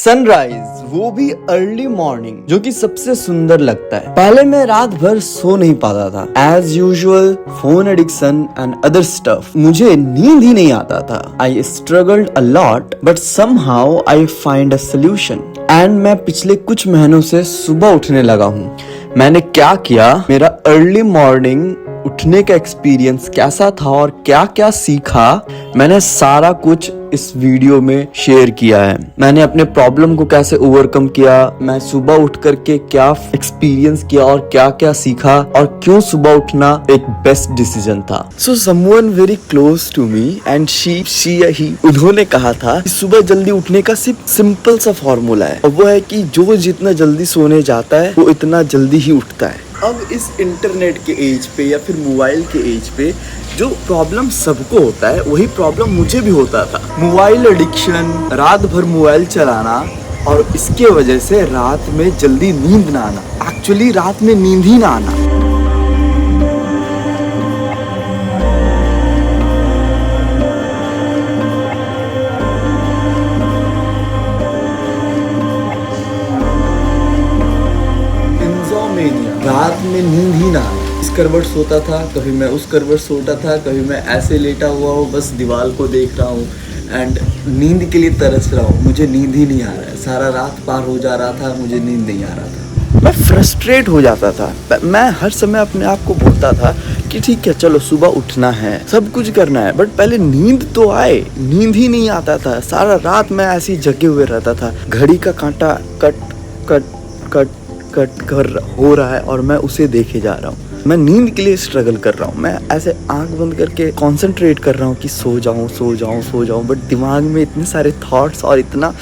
Sunrise, वो भी early morning, जो कि सबसे सुंदर लगता है। पहले मैं रात भर सो नहीं पाता था। As usual phone addiction and other stuff, मुझे नींद ही नहीं आता था। I struggled a lot but somehow I find a solution. And मैं पिछले कुछ महीनों से सुबह उठने लगा हूँ। मैंने क्या किया, मेरा अर्ली मॉर्निंग उठने का एक्सपीरियंस कैसा था और क्या क्या सीखा, मैंने सारा कुछ इस वीडियो में शेयर किया है। मैंने अपने प्रॉब्लम को कैसे ओवरकम किया, मैं सुबह उठ करके क्या एक्सपीरियंस किया और क्या क्या सीखा, और क्यों सुबह उठना एक बेस्ट डिसीजन था। So someone very close to me and he उन्होंने कहा था कि सुबह जल्दी उठने का सिर्फ सिंपल सा फॉर्मूला है, और वो है कि जो जितना जल्दी सोने जाता है वो इतना जल्दी ही उठता है। अब इस इंटरनेट के एज पे या फिर मोबाइल के एज पे जो प्रॉब्लम सबको होता है वही प्रॉब्लम मुझे भी होता था। मोबाइल एडिक्शन, रात भर मोबाइल चलाना, और इसके वजह से रात में जल्दी नींद ना आना। एक्चुअली रात में नींद ही ना आना। रात में नींद ही ना आना। इस करवट सोता था, कभी मैं उस करवट सोता था, कभी मैं ऐसे लेटा हुआ हूँ, बस दीवार को देख रहा हूँ एंड नींद के लिए तरस रहा हूँ। मुझे नींद ही नहीं आ रहा है। सारा रात पार हो जा रहा था, मुझे नींद नहीं आ रहा था। मैं फ्रस्ट्रेट हो जाता था। मैं हर समय अपने आप को बोलता था कि ठीक है, चलो सुबह उठना है, सब कुछ करना है, बट पहले नींद तो आए। नींद ही नहीं आता था। सारा रात मैं ऐसे ही जगे हुए रहता था। घड़ी का कांटा कट कट कट कट कर हो रहा है और मैं उसे देखे जा रहा हूँ। मैं नींद के लिए स्ट्रगल कर रहा हूँ। मैं ऐसे आंख बंद करके कंसंट्रेट कर रहा हूँ कि सो जाऊँ सो जाऊँ सो जाऊँ, बट दिमाग में इतने सारे थॉट्स और इतना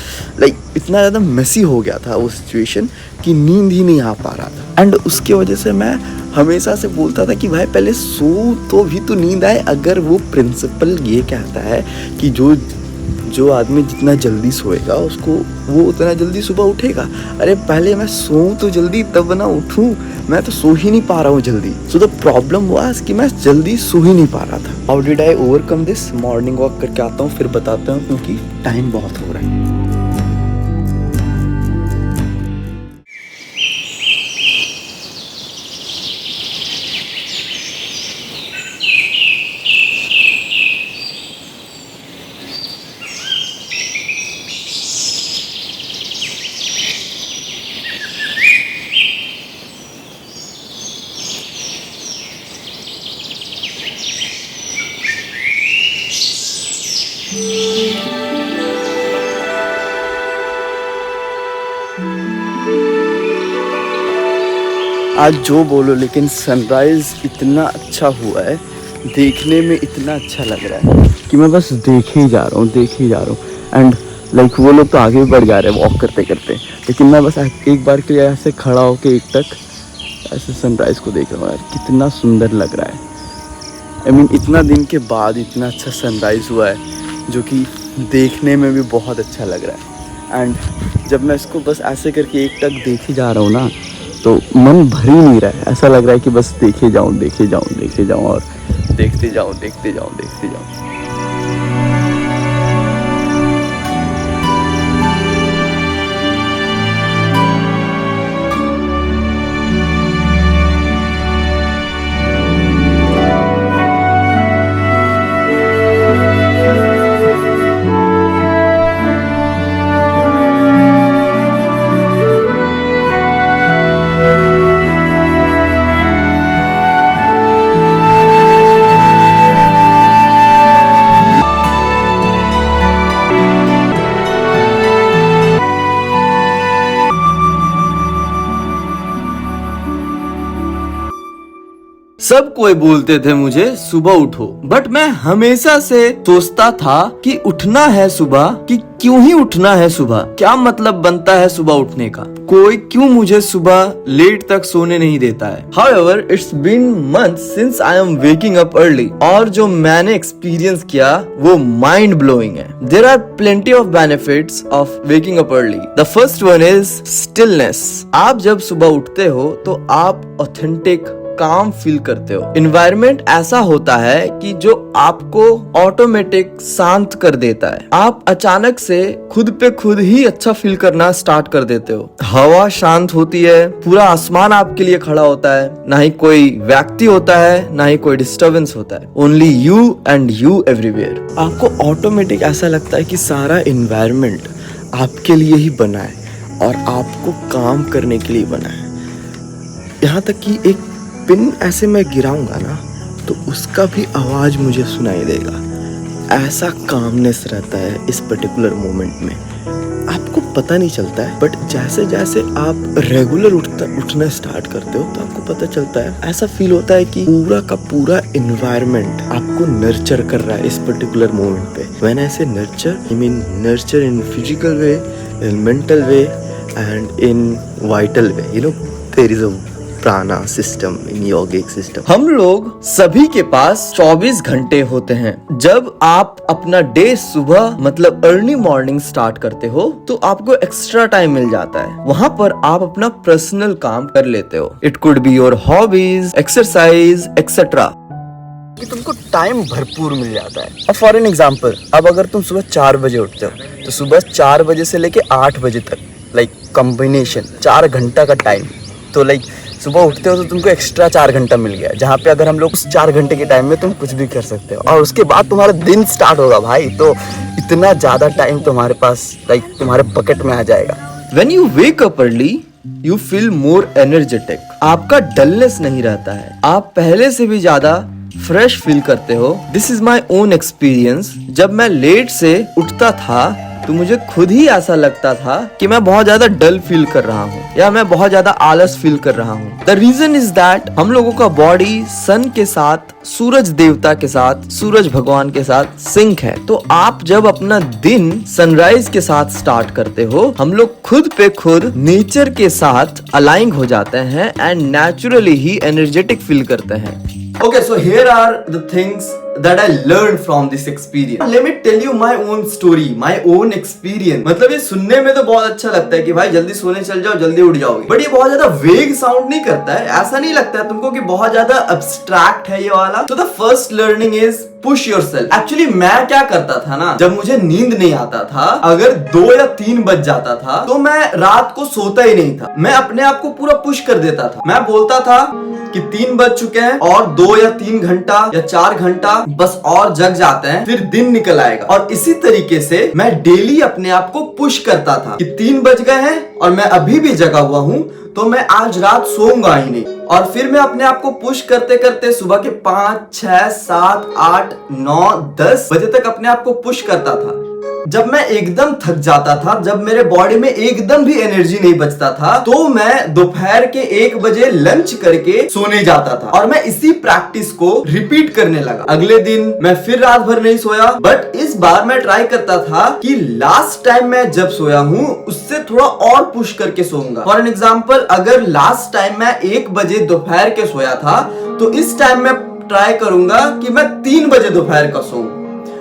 ज़्यादा मेसी हो गया था वो सिचुएशन कि नींद ही नहीं आ पा रहा था। एंड उसके वजह से मैं हमेशा से बोलता था कि भाई पहले सो तो भी तो नींद आए। अगर वो प्रिंसिपल ये कहता है कि जो आदमी जितना जल्दी सोएगा उसको वो उतना जल्दी सुबह उठेगा, अरे पहले मैं सोऊं तो जल्दी तब ना उठूं। मैं तो सो ही नहीं पा रहा हूँ जल्दी। सो द प्रॉब्लम वाज कि मैं जल्दी सो ही नहीं पा रहा था। How did I overcome this? Morning walk करके आता हूँ, फिर बताता हूँ, क्योंकि टाइम बहुत हो रहा है। आज जो बोलो, लेकिन सनराइज इतना अच्छा हुआ है, देखने में इतना अच्छा लग रहा है कि मैं बस देखे ही जा रहा हूँ। एंड लाइक वो लोग तो आगे भी बढ़ जा रहे हैं वॉक करते करते, लेकिन मैं बस एक बार के लिए ऐसे खड़ा होके एक टक ऐसे सनराइज को देख रहा हूँ। यार कितना सुंदर लग रहा है। आई मीन इतना दिन के बाद इतना अच्छा सनराइज हुआ है, जो कि देखने में भी बहुत अच्छा लग रहा है। एंड जब मैं इसको बस ऐसे करके एक टक देखे जा रहा हूँ ना, तो मन भर ही नहीं रहा है। ऐसा लग रहा है कि बस देखे जाऊँ और देखते जाऊँ। सब कोई बोलते थे मुझे सुबह उठो, बट मैं हमेशा से सोचता था कि उठना है सुबह, कि क्यों ही उठना है सुबह, क्या मतलब बनता है सुबह उठने का, कोई क्यों मुझे सुबह लेट तक सोने नहीं देता है। However, it's been months since I am waking up early, और जो मैंने एक्सपीरियंस किया वो माइंड ब्लोइंग है। There are plenty of benefits of waking up early. The first one is stillness. आप जब सुबह उठते हो तो आप ऑथेंटिक काम फील करते हो। इन्वायरमेंट ऐसा होता है कि जो आपको ऑटोमेटिक शांत कर देता है। आप अचानक से खुद पे खुद ही अच्छा फील करना स्टार्ट कर देते हो। हवा शांत होती है, पूरा आसमान आपके लिए खड़ा होता है, ना ही कोई व्यक्ति होता है, ना ही कोई डिस्टर्बेंस होता है, only you and you everywhere. आपको ऑटोमेटिक ऐसा लगता है कि सारा इन्वायरमेंट आपके लिए ही बना है और आपको काम करने के लिए बना है। यहाँ तक कि एक पिन ऐसे मैं गिराऊंगा ना तो उसका भी आवाज मुझे सुनाई देगा। ऐसा कामनेस रहता है इस पर्टिकुलर मोमेंट में, आपको पता नहीं चलता है, बट जैसे जैसे आप रेगुलर उठना स्टार्ट करते हो तो आपको पता चलता है, ऐसा फील होता है कि पूरा का पूरा इन्वायरमेंट आपको नर्चर कर रहा है इस पर्टिकुलर मोमेंट पे। When I say nurture, I mean nurture in physical way, in mental way and in vital way. You know there is a prana system in yogic system. हम लोग सभी के पास 24 घंटे होते हैं। जब आप अपना डे सुबह मतलब अर्ली मॉर्निंग स्टार्ट करते हो तो आपको एक्स्ट्रा टाइम मिल जाता है। वहाँ पर आप अपना पर्सनल काम कर लेते हो। It could be your hobbies, exercise etcetera. कि तुमको टाइम भरपूर मिल जाता है। अब फॉर एन एग्जाम्पल, अब अगर तुम सुबह 4 बजे उठते हो तो सुबह 4 बजे से लेके 8 बजे तक लाइक कॉम्बिनेशन 4 घंटा का टाइम, तो लाइक सुबह उठते हो तो तुमको एक्स्ट्रा 4 घंटा मिल गया, जहाँ पे अगर हम लोग उस 4 घंटे के टाइम में तुम कुछ भी कर सकते हो और उसके बाद तुम्हारा दिन स्टार्ट होगा भाई, तो इतना ज्यादा टाइम तुम्हारे पास लाइक तुम्हारे पॉकेट में आ जाएगा। When you wake up early, you feel more energetic. आपका डलनेस नहीं रहता है, आप पहले से भी ज्यादा फ्रेश फील करते हो। This is my own experience. जब मैं लेट से उठता था तो मुझे खुद ही ऐसा लगता था कि मैं बहुत ज्यादा डल फील कर रहा हूँ या मैं बहुत ज्यादा आलस फील कर रहा हूँ। द रीजन इज दैट हम लोगों का बॉडी सन के साथ, सूरज देवता के साथ, सूरज भगवान के साथ सिंक है। तो आप जब अपना दिन सनराइज के साथ स्टार्ट करते हो, हम लोग खुद पे खुद नेचर के साथ अलाइन हो जाते हैं and naturally he energetic feel करते हैं। Okay, so here are the things that I learned from this experience. Let me tell you my own story, my own experience. मतलब ये सुनने में तो बहुत अच्छा लगता है कि भाई जल्दी सोने चल जाओ, जल्दी उठ जाओगे, बट ये बहुत ज्यादा वेग साउंड नहीं करता है। ऐसा नहीं लगता है तुमको कि बहुत ज्यादा अब्स्ट्रैक्ट है ये वाला। तो the first learning is push yourself. Actually मैं क्या करता था ना, जब मुझे नींद नहीं आता था, अगर 2 या 3 बज जाता था तो मैं रात को सोता ही नहीं था। मैं अपने आप को पूरा पुश कर देता था। मैं बोलता था कि 3 बज चुके हैं और 2 या 3 घंटा या 4 घंटा बस और जग जाते हैं, फिर दिन निकल आएगा। और इसी तरीके से मैं डेली अपने आप को पुश करता था कि 3 बज गए हैं और मैं अभी भी जगा हुआ हूँ तो मैं आज रात सोऊंगा ही नहीं। और फिर मैं अपने आप को पुश करते करते सुबह के 5, 6, 7, 8, 9, 10 बजे तक अपने आप को पुश करता था। जब मैं एकदम थक जाता था, जब मेरे बॉडी में एकदम भी एनर्जी नहीं बचता था, तो मैं दोपहर के 1 बजे लंच करके सोने जाता था। और मैं इसी प्रैक्टिस को रिपीट करने लगा। अगले दिन मैं फिर रात भर नहीं सोया, बट इस बार मैं ट्राई करता था कि लास्ट टाइम मैं जब सोया हूँ उससे थोड़ा और पुश करके सोऊंगा। फॉर एन एग्जाम्पल, अगर लास्ट टाइम मैं 1 बजे दोपहर के सोया था तो इस टाइम मैं ट्राई करूंगा कि मैं 3 बजे दोपहर का सोऊं।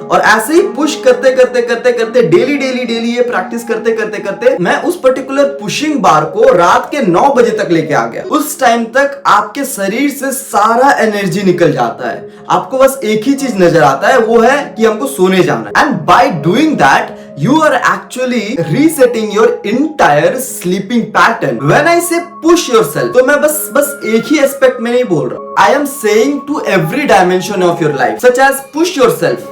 और ऐसे ही पुश करते करते करते करते डेली ये प्रैक्टिस करते करते करते मैं उस पर्टिकुलर पुशिंग बार को रात के 9 बजे तक लेके आ गया। उस टाइम तक आपके शरीर से सारा एनर्जी निकल जाता है, आपको बस एक ही चीज नजर आता है, वो है कि हमको सोने जाना है। And by doing that you are actually resetting your entire sleeping pattern. When I say push yourself, तो मैं बस एक ही एस्पेक्ट में नहीं बोल रहा। I am saying to every dimension of your life, such as push yourself.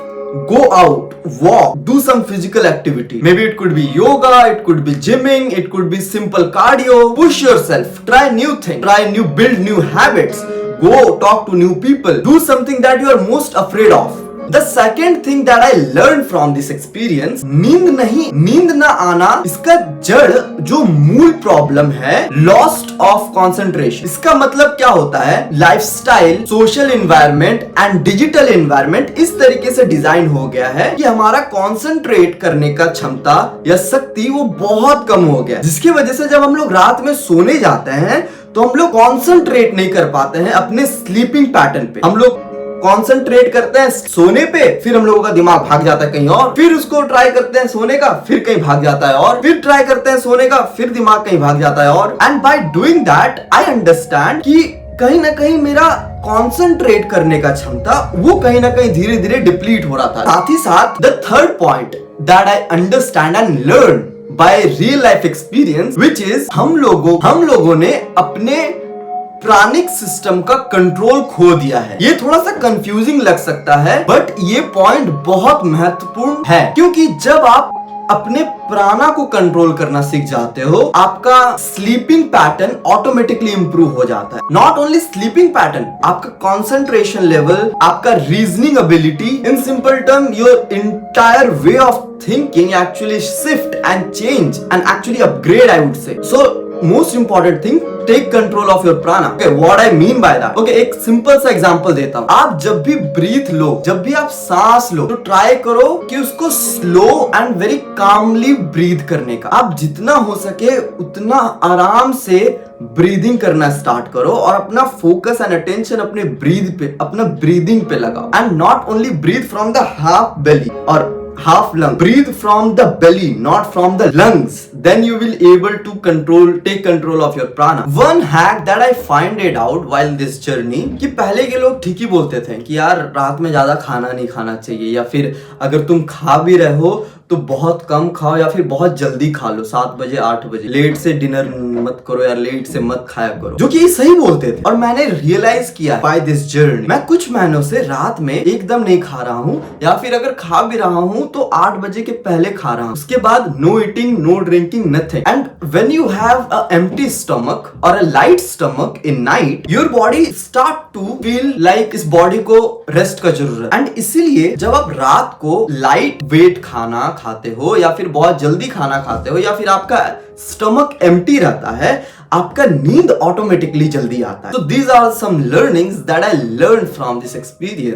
Go out, walk, do some physical activity. Maybe it could be yoga, it could be gymming, it could be simple cardio. Push yourself, try new things, build new habits. Go talk to new people. Do something that you are most afraid of. The second thing that I learned from this experience, नींद ना आना, इसका जड़ जो मूल problem है, lost of concentration. इसका मतलब क्या होता है, lifestyle, social environment and digital environment इस तरीके से डिजाइन हो गया है कि हमारा कंसंट्रेट करने का क्षमता या शक्ति वो बहुत कम हो गया, जिसकी वजह से जब हम लोग रात में सोने जाते हैं तो हम लोग कंसंट्रेट नहीं कर पाते हैं अपने स्लीपिंग पैटर्न पे। हम लोग कॉन्सेंट्रेट करते हैं सोने पे, फिर हम लोगों का दिमाग भाग जाता है कहीं और, फिर उसको ट्राई करते हैं सोने का, फिर कहीं भाग जाता है और फिर ट्राई करते हैं सोने का, फिर दिमाग कहीं भाग जाता है और। And by doing that I understand कि कहीं ना कहीं मेरा कॉन्सेंट्रेट करने का क्षमता वो कहीं ना कहीं धीरे धीरे डिप्लीट हो रहा था। साथ ही साथ the third point that I understand and learn by real life experience which is हम लोगों ने अपने प्राणिक सिस्टम का कंट्रोल खो दिया है। ये थोड़ा सा कंफ्यूजिंग लग सकता है बट ये पॉइंट बहुत महत्वपूर्ण है, क्योंकि जब आप अपने प्राणा को कंट्रोल करना सीख जाते हो आपका स्लीपिंग पैटर्न ऑटोमेटिकली इंप्रूव हो जाता है। नॉट ओनली स्लीपिंग पैटर्न, आपका कंसंट्रेशन लेवल, आपका reasoning ability, in simple term your entire way of thinking actually shift and change and actually upgrade I would say. So most important thing, take control of your prana. Okay, what I mean by that? Okay, एक simple सा example देता हूं। आप जब भी breathe लो, जब भी आप सांस लो, तो ट्राई करो कि उसको slow and very calmly breathe करने का। आप जितना हो सके उतना आराम से ब्रीदिंग करना स्टार्ट करो और अपना फोकस एंड अटेंशन अपने ब्रीदिंग पे लगाओ। And not only breathe from the half belly और half lung, breathe from the belly, not from the lungs. Then you will able to take control of your prana. One hack that I find it out while this journey, कि पहले के लोग ठीक ही बोलते थे कि यार रात में ज्यादा खाना नहीं खाना चाहिए, या फिर अगर तुम खा भी रहे हो तो बहुत कम खाओ या फिर बहुत जल्दी खा लो, 7 बजे 8 बजे, लेट से डिनर मत करो या लेट से मत खाया करो, जो कि ये सही बोलते थे। और मैंने रियलाइज किया बाय दिस जर्नी, मैं कुछ महीनों से रात में एकदम नहीं खा रहा हूँ, या फिर अगर खा भी रहा हूँ तो 8 बजे के पहले खा रहा हूँ। उसके बाद no eating, no drinking, nothing. And when you have a empty stomach और a light stomach in night, your body start to feel like इस बॉडी को रेस्ट का जरूरत है। एंड इसीलिए जब आप रात को लाइट वेट खाना खाते हो या फिर बहुत जल्दी खाना खाते हो या फिर आपका स्टमक एम्प्टी रहता है, आपका नींद ऑटोमेटिकली जल्दी आता है। So these are some learnings that I learned from this experience.